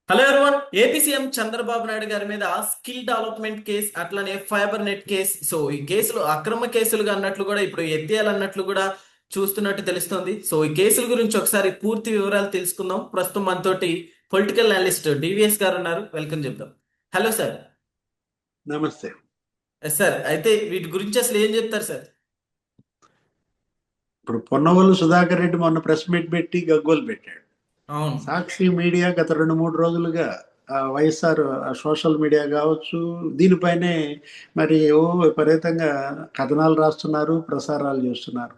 Hello everyone. AP CM Chandrababu Naidu గారి మీద skill development case అట్లానే ఫైబర్ నెట్ కేసు. సో ఈ కేసులు అక్రమ కేసులుగా అన్నట్లు కూడా ఇప్పుడు ఎత్తేయాలన్నట్లు కూడా చూస్తున్నట్టు తెలుస్తుంది. సో ఈ కేసుల గురించి ఒకసారి పూర్తి వివరాలు తెలుసుకుందాం. ప్రస్తుతం మనతోటి పొలిటికల్ అనలిస్ట్ డివిఎస్ గారు ఉన్నారు. వెల్కమ్ చెప్దాం. Hello sir. నమస్తే. సార్ అయితే వీటి గురించి అసలు ఏం చెప్తారు సార్? ఇప్పుడు పొన్నవోలు సుధాకర్ రెడ్డి మొన్న ప్రెస్ మీట్ పెట్టి గగ్గోలు పెట్టాడు. అవును. సాక్షి మీడియా గత 2-3 రోజులుగా వైఎస్ఆర్ సోషల్ మీడియా కావచ్చు దీనిపైనే మరి విపరీతంగా కథనాలు రాస్తున్నారు, ప్రసారాలు చేస్తున్నారు.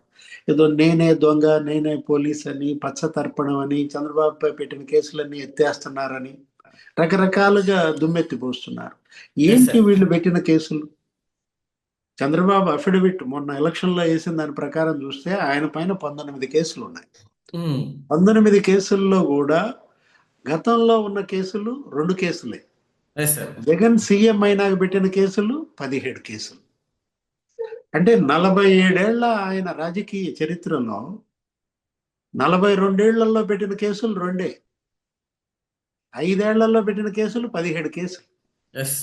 ఏదో నేనే దొంగ, నేనే పోలీస్ అని, పచ్చ తర్పణం అని, చంద్రబాబుపై పెట్టిన కేసులన్నీ ఎత్తేస్తున్నారని రకరకాలుగా దుమ్మెత్తిపోస్తున్నారు. ఎస్ ఏంటి సార్. వీళ్ళు పెట్టిన కేసులు? చంద్రబాబు అఫిడవిట్ మొన్న ఎలక్షన్లో వేసిన దాని ప్రకారం చూస్తే ఆయన పైన 19 కేసులు ఉన్నాయి. 19 కేసుల్లో కూడా గతంలో ఉన్న కేసులు 2 కేసులే. Yes sir. జగన్ సీఎం అయినాక పెట్టిన కేసులు 17 కేసులు. అంటే 47 ఏళ్ల ఆయన రాజకీయ చరిత్రలో 42 ఏళ్లలో పెట్టిన కేసులు 2. 5 ఏళ్లలో పెట్టిన కేసులు 17 కేసులు. ఎస్.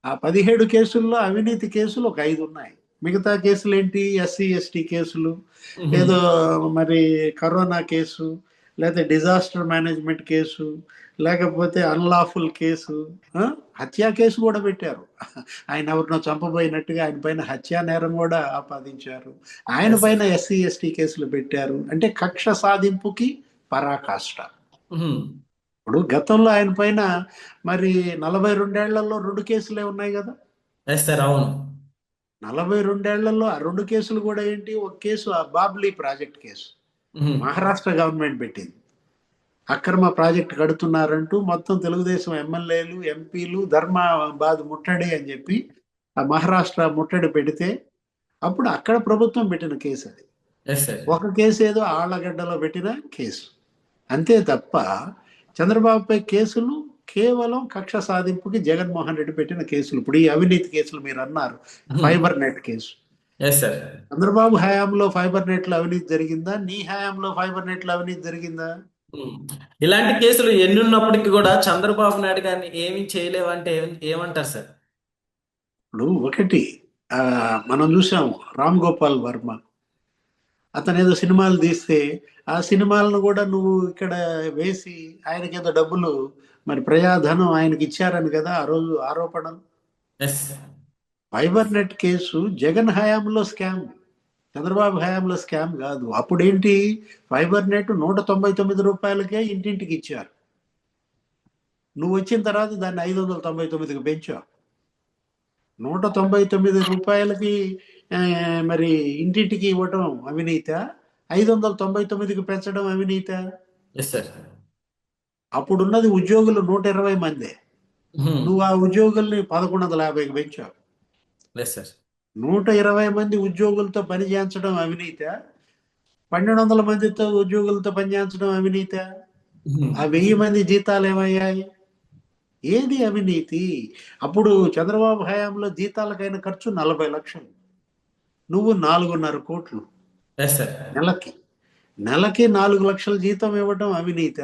ఆ 17 కేసుల్లో అవినీతి కేసులు ఒక 5 ఉన్నాయి. మిగతా కేసులు ఏంటి? ఎస్సీ ఎస్టీ కేసులు, ఏదో మరి కరోనా కేసు, లేకపోతే డిజాస్టర్ మేనేజ్మెంట్ కేసు, లేకపోతే అన్లాఫుల్ కేసు, హత్యా కేసు కూడా పెట్టారు. ఆయన ఎవరినో చంపబోయినట్టుగా ఆయన పైన హత్యా నేరం కూడా ఆపాదించారు. ఆయన పైన ఎస్సీ ఎస్టీ కేసులు పెట్టారు. అంటే కక్ష సాధింపుకి పరాకాష్ట. ఇప్పుడు గతంలో ఆయన పైన మరి 42 ఏళ్లలో 2 కేసులే ఉన్నాయి కదా. Yes sir. అవును. 42 ఏళ్లలో ఆ 2 కేసులు కూడా ఏంటి? ఒక కేసు ఆ Babli project case Maharashtra government పెట్టింది. అక్రమ ప్రాజెక్ట్ కడుతున్నారంటూ మొత్తం తెలుగుదేశం ఎమ్మెల్యేలు, ఎంపీలు ధర్మాబాద్ ముట్టడి అని చెప్పి ఆ మహారాష్ట్ర ముట్టడి పెడితే అప్పుడు అక్కడ ప్రభుత్వం పెట్టిన కేసు అది. ఒక కేసు ఏదో ఆళ్లగడ్డలో పెట్టిన కేసు. అంతే తప్ప చంద్రబాబుపై కేసులు కేవలం కక్ష సాధింపుకి జగన్మోహన్ రెడ్డి పెట్టిన కేసులు. ఇప్పుడు ఈ అవినీతి కేసులు మీరు అన్నారు, ఫైబర్ నెట్ కేసు. చంద్రబాబు హయాంలో ఫైబర్ నెట్ లో అవినీతి జరిగిందా? నీ హయాంలో ఫైబర్ నెట్ లో అవినీతి జరిగిందా? ఇలాంటి కేసులు ఎన్ని ఉన్నప్పటికీ కూడా చంద్రబాబు నాయుడు గారిని ఏమి చేయలేవంటే ఏమంటారు సార్? ఇప్పుడు ఒకటి మనం చూసాము రామ్ గోపాల్ వర్మ, అతను ఏదో సినిమాలు తీస్తే ఆ సినిమాలను కూడా నువ్వు ఇక్కడ వేసి ఆయనకి ఏదో డబ్బులు మరి ప్రజాధనం ఆయనకి ఇచ్చారని కదా ఆ రోజు ఆరోపణలు. ఫైబర్ నెట్ కేసు జగన్ హయాంలో స్కామ్, చంద్రబాబు హయాంలో స్కామ్ కాదు. అప్పుడేంటి? ఫైబర్ నెట్ 199 రూపాయలకే ఇంటింటికి ఇచ్చారు. నువ్వు వచ్చిన తర్వాత దాన్ని 599కి పెంచావు. 199 రూపాయలకి మరి ఇంటింటికి ఇవ్వటం అవినీత, 599కి పెంచడం అవినీత. అప్పుడున్నది ఉద్యోగులు 120 మందే, నువ్వు ఆ ఉద్యోగుల్ని 1150కి పెంచావు. 120 మంది ఉద్యోగులతో పని చేయించడం అవినీత, 1200 మందితో ఉద్యోగులతో పనిచేయించడం అవినీత. ఆ 1000 మంది జీతాలు ఏమయ్యాయి? ఏది అవినీతి? అప్పుడు చంద్రబాబు హయాంలో జీతాలకైన ఖర్చు 40 లక్షలు, నువ్వు 4.5 కోట్లు నెలకి 4 లక్షల జీతం ఇవ్వడం అవినీత,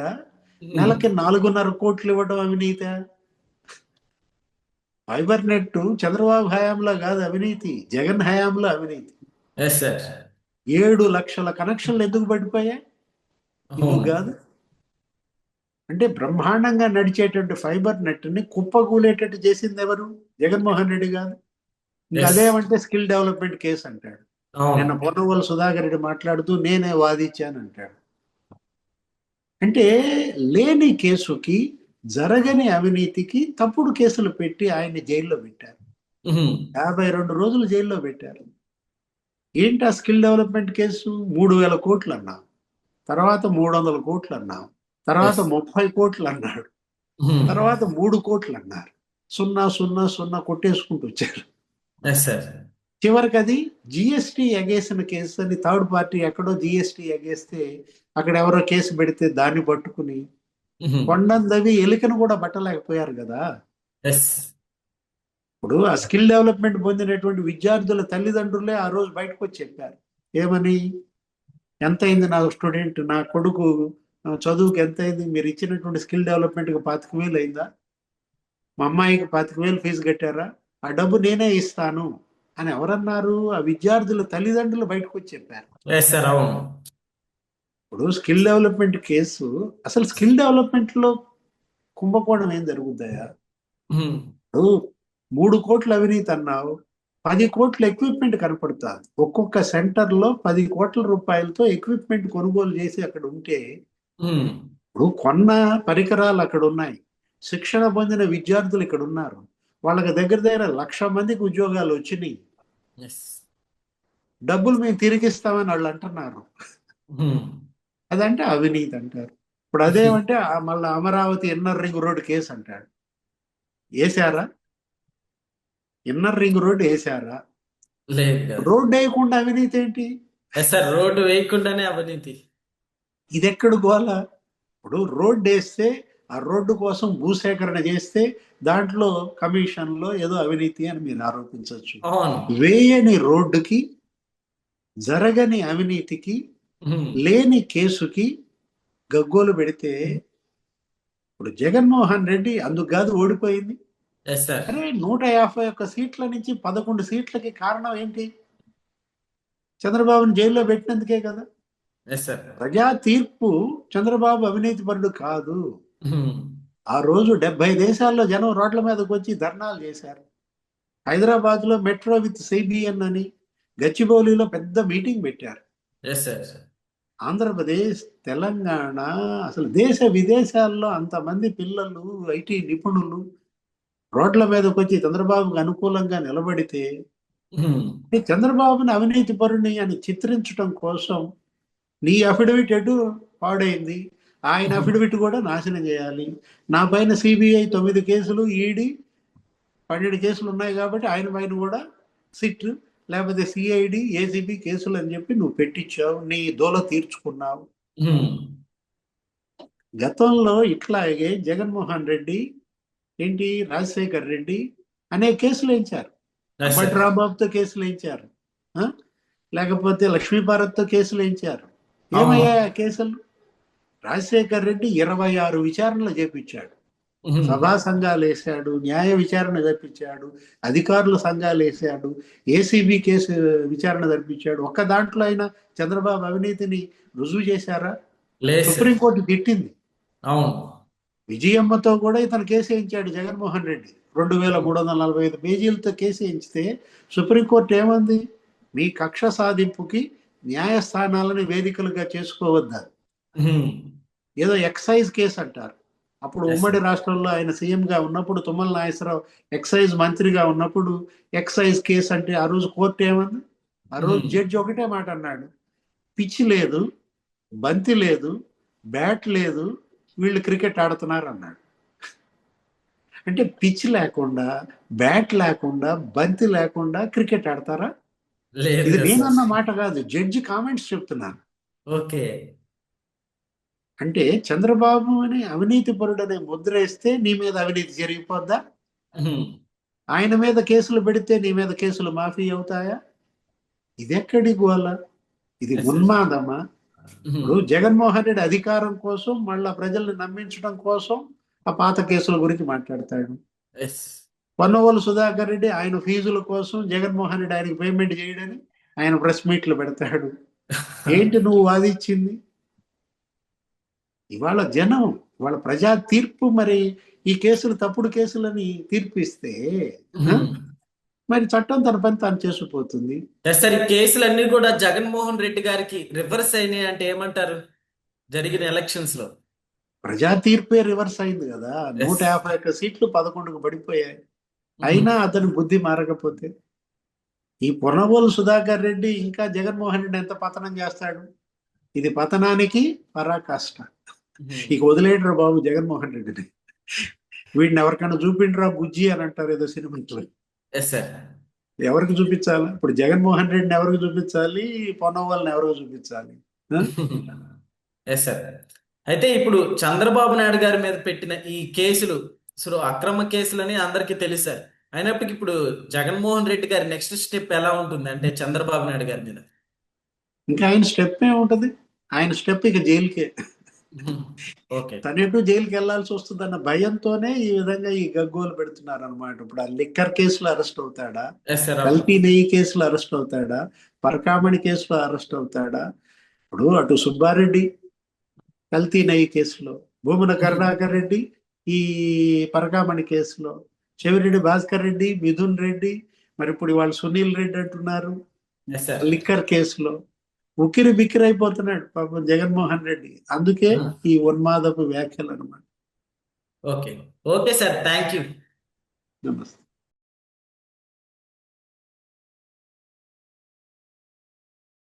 నెలకి 4.5 కోట్లు ఇవ్వడం అవినీత. ఫైబర్ నెట్ చంద్రబాబు హయాంలో కాదు అవినీతి, జగన్ హయాంలో అవినీతి. 7 లక్షల కనెక్షన్లు ఎందుకు పడిపోయాయి? ఎందుకు కాదు? అంటే బ్రహ్మాండంగా నడిచేటువంటి ఫైబర్ నెట్ ని కుప్పకూలేటట్టు చేసింది ఎవరు? జగన్మోహన్ రెడ్డి కాదు. ఇంకా అదేమంటే స్కిల్ డెవలప్మెంట్ కేసు అంటాడు. నిన్న పొన్నవోలు సుధాకర్ రెడ్డి మాట్లాడుతూ నేనే వాదించాను అంటాడు. అంటే లేని కేసుకి, జరగని అవినీతికి తప్పుడు కేసులు పెట్టి ఆయన్ని జైల్లో పెట్టారు. 52 రోజులు జైల్లో పెట్టారు. ఏంటి ఆ స్కిల్ డెవలప్మెంట్ కేసు? 3000 కోట్లు అన్నాం, తర్వాత 300 కోట్లు అన్నాం, తర్వాత 30 కోట్లు అన్నాడు, తర్వాత 3 కోట్లు అన్నారు. 000 కొట్టేసుకుంటూ వచ్చారు. చివరికి అది జిఎస్టీ ఎగేసిన కేసు అని థర్డ్ పార్టీ ఎక్కడో జిఎస్టీ ఎగేస్తే అక్కడ ఎవరో కేసు పెడితే దాన్ని పట్టుకుని కొండందవి ఎలికను కూడా పట్టలేకపోయారు కదా. ఇప్పుడు ఆ స్కిల్ డెవలప్మెంట్ పొందినటువంటి విద్యార్థుల తల్లిదండ్రులే ఆ రోజు బయటకు వచ్చి చెప్పారు. ఏమని? ఎంత అయింది నా స్టూడెంట్, నా కొడుకు చదువుకి ఎంత అయింది, మీరు ఇచ్చినటువంటి స్కిల్ డెవలప్మెంట్కి 25,000 అయిందా, మా అమ్మాయికి 25,000 ఫీజు కట్టారా, ఆ డబ్బు నేనే ఇస్తాను అని ఎవరన్నారు? ఆ విద్యార్థుల తల్లిదండ్రులు బయటకు వచ్చి చెప్పారు. ఎస్ సార్, అవును. ఇప్పుడు స్కిల్ డెవలప్మెంట్ కేసు, అసలు స్కిల్ డెవలప్మెంట్ లో కుంభకోణం ఏం జరుగుతాయా? ఉమ్, ఇప్పుడు 3 కోట్ల అవినీతి అన్నావు, 10 కోట్ల ఎక్విప్మెంట్ కనపడుతుంది. ఒక్కొక్క సెంటర్ లో 10 కోట్ల రూపాయలతో ఎక్విప్మెంట్ కొనుగోలు చేసి అక్కడ ఉంటే, ఉమ్, ఇప్పుడు కొన్న పరికరాలు అక్కడ ఉన్నాయి, శిక్షణ పొందిన విద్యార్థులు ఇక్కడ ఉన్నారు, వాళ్ళకి దగ్గర దగ్గర 1,00,000 మందికి ఉద్యోగాలు వచ్చినాయి, ఎస్. డబ్బులు మేము తిరిగిస్తామని వాళ్ళు అంటున్నారు. ఉమ్, అదంటే అవినీతి అంటారు. ఇప్పుడు అదేమంటే మళ్ళీ Amaravati inner ring road case అంటాడు. వేసారా? ఇన్నర్ రింగ్ రోడ్ వేసారా? లేదు కదా. రోడ్డు వేయకుండా అవినీతి ఏంటి? ఎస్ సార్, రోడ్డు వేయకుండానే అవినీతి. ఇది ఎక్కడ గోల? ఇప్పుడు రోడ్డు వేస్తే ఆ రోడ్డు కోసం భూసేకరణ చేస్తే దాంట్లో కమిషన్లో ఏదో అవినీతి అని మీరు ఆరోపించవచ్చు. అవును. వేయని రోడ్డుకి, జరగని అవినీతికి, ఉమ్, లేని కేసుకి గగ్గోలు పెడితే, ఇప్పుడు జగన్మోహన్ రెడ్డి అందుకు కాదు ఓడిపోయింది. Yes sir. అరే 151 సీట్ల నుంచి 11 సీట్లకి కారణం ఏంటి? చంద్రబాబుని జైల్లో పెట్టినందుకే కదా. Yes sir. ప్రజా తీర్పు చంద్రబాబు అవినీతి పరుడు కాదు. ఉమ్, ఆ రోజు 70 దేశాల్లో జనం రోడ్ల మీదకి వచ్చి ధర్నాలు చేశారు. హైదరాబాద్ లో మెట్రో విత్ సిబిఎన్ అని, గచ్చిబౌలిలో పెద్ద మీటింగ్ పెట్టారు. Yes sir. ఆంధ్రప్రదేశ్, తెలంగాణ, అసలు దేశ విదేశాల్లో అంతమంది పిల్లలు, ఐటీ నిపుణులు రోడ్ల మీదకి వచ్చి చంద్రబాబుకు అనుకూలంగా నిలబడితే, ఉమ్, ఈ చంద్రబాబుని అవినీతి పరుని అని చిత్రించడం కోసం నీ అఫిడవిట్ ఎటు పాడైంది, ఆయన అఫిడవిట్ కూడా నాశనం చేయాలి. నా పైన సిబిఐ 9 కేసులు, ఈడీ 12 కేసులు ఉన్నాయి కాబట్టి ఆయన పైన కూడా సిట్ లేకపోతే సిఐడి, ఏసీబీ కేసులు అని చెప్పి నువ్వు పెట్టించావు, నీ దోల తీర్చుకున్నావు. ఉమ్, గతంలో ఇట్లాగే జగన్మోహన్ రెడ్డి ఏంటి, రాజశేఖర్ రెడ్డి అనే కేసులు వేయించారు, ఎస్ అంబటి సార్. రాంబాబుతో కేసులు వేయించారు, ఆ? లేకపోతే లక్ష్మీభారత్తో కేసులు వేయించారు. అవును. ఏమయ్యాయి ఆ కేసులు? రాజశేఖర్ రెడ్డి 26 విచారణలు చేపించాడు, ఉమ్, సభా సంఘాలు వేసాడు, న్యాయ విచారణ జరిపించాడు, అధికారుల సంఘాలు వేసాడు, ఏసీబీ కేసు విచారణ జరిపించాడు. ఒక్క దాంట్లో అయినా చంద్రబాబు అవినీతిని రుజువు చేశారా? లేదు సార్. సుప్రీంకోర్టు తిట్టింది. అవును. విజయమ్మతో కూడా ఇతను కేసు వేయించాడు జగన్మోహన్ రెడ్డి, 2,345 పేజీలతో కేసు వేయించితే సుప్రీంకోర్టు ఏమంది? మీ కక్ష సాధింపుకి న్యాయస్థానాలను వేదికలుగా చేసుకోవద్దా? ఉమ్, ఏదో ఎక్సైజ్ కేసు అంటారు. అప్పుడు Yes, ఉమ్మడి sir. రాష్ట్రంలో ఆయన సీఎంగా ఉన్నప్పుడు, తుమ్మల నాగేశ్వరరావు ఎక్సైజ్ మంత్రిగా ఉన్నప్పుడు ఎక్సైజ్ కేసు అంటే ఆ రోజు కోర్టు ఏమంది? ఆ రోజు జడ్జి ఒకటే మాట అన్నాడు, పిచ్ లేదు, బంతి లేదు, బ్యాట్ లేదు, వీళ్ళు క్రికెట్ ఆడుతున్నారు అన్నాడు. అంటే పిచ్ లేకుండా, బ్యాట్ లేకుండా, బంతి లేకుండా క్రికెట్ ఆడతారా? లేదు ఇది కదా నేనన్న సార్. మాట కాదు, జడ్జి కామెంట్స్ చెప్తున్నాను. ఓకే. అంటే చంద్రబాబు అని అవినీతి పరుడు అనే ముద్ర వేస్తే నీ మీద అవినీతి జరిగిపోద్దా? ఉమ్, ఆయన మీద కేసులు పెడితే నీ మీద కేసులు మాఫీ అవుతాయా? ఇది ఎక్కడి గోల? ఇది Yes, sir. ఉన్మాదమా? ఉమ్, ఇప్పుడు జగన్మోహన్ రెడ్డి అధికారం కోసం, మళ్ళా ప్రజల్ని నమ్మించడం కోసం ఆ పాత కేసుల గురించి మాట్లాడతాడు. ఎస్. పొన్నవోలు సుధాకర్ రెడ్డి ఆయన ఫీజుల కోసం జగన్మోహన్ రెడ్డి ఆయనకి పేమెంట్ చేయడని ఆయన ప్రెస్ మీట్లు పెడతాడు. ఏంటి నువ్వు వాదించింది? ఇవాళ జనం, ఇవాళ ప్రజా తీర్పు మరి ఈ కేసులు తప్పుడు కేసులని తీర్పిస్తే, ఉమ్, మరి చట్టం తన పని తాను చేసుకుపోతుంది. Yes sir. ఈ కేసులన్నీ కూడా జగన్మోహన్ రెడ్డి గారికి రివర్స్ అయినాయి అంటే ఏమంటారు? జరిగిన ఎలక్షన్స్ లో. ప్రజా తీర్పే రివర్స్ అయింది కదా. Yes. 151 సీట్లు 11కు పడిపోయాయి. ఉమ్, అయినా అతని బుద్ధి మారకపోతే ఈ పొన్నవోలు సుధాకర్ రెడ్డి ఇంకా జగన్మోహన్ రెడ్డి ఎంత పతనం చేస్తాడు? ఇది పతనానికి పరాకాష్ట. ఉమ్, ఇక వదిలేడరా బాబు జగన్మోహన్ రెడ్డిని, వీడిని ఎవరికైనా చూపిండ్రా బుజ్జి అని అంటారు ఏదో సినిమాలో. Yes sir. ఎవరికి చూపించాలి? ఇప్పుడు జగన్మోహన్ రెడ్డిని ఎవరికి చూపించాలి, పొన్నవోళ్ళని ఎవరికి చూపించాలి? ఆ? Yes sir. అయితే ఇప్పుడు చంద్రబాబు నాయుడు గారి మీద పెట్టిన ఈ కేసులు అసలు అక్రమ కేసులని అందరికీ తెలుసు సార్. అయినప్పటికీ ఇప్పుడు జగన్మోహన్ రెడ్డి గారి నెక్స్ట్ స్టెప్ ఎలా ఉంటుంది అంటే చంద్రబాబు నాయుడు గారి మీద? ఇంకా ఆయన స్టెప్ ఏముంటది? ఆయన స్టెప్ ఇక జైలుకే. ఓకే. తనెటు జైలుకి వెళ్లాల్సి వస్తుందన్న భయంతోనే ఈ విధంగా ఈ గగ్గోలు పెడుతున్నారు అనమాట. ఇప్పుడు ఆ లిక్కర్ కేసులో అరెస్ట్ అవుతాడా, ఎస్ సార్. అవును. కల్తీ నెయ్యి కేసులో అరెస్ట్ అవుతాడా, పరకామణి కేసులో అరెస్ట్ అవుతాడా? ఇప్పుడు అటు సుబ్బారెడ్డి కల్తీ నెయ్యి కేసులో, భూమన కరుణాకర్ రెడ్డి ఈ పరకామణి కేసులో, చెవిరెడ్డి భాస్కర్ రెడ్డి, మిథున్ రెడ్డి, మరి ఇప్పుడు వాళ్ళు సునీల్ రెడ్డి అంటున్నారు ఎస్ సార్. లిక్కర్ కేసులో. ఉక్కిరి బిక్కిరి అయిపోతున్నాడు పాపం జగన్మోహన్ రెడ్డి. అందుకే ఈ ఉన్మాదపు వ్యాఖ్యలు అనమాట. Okay. Okay sir. Thank you. నమస్తే.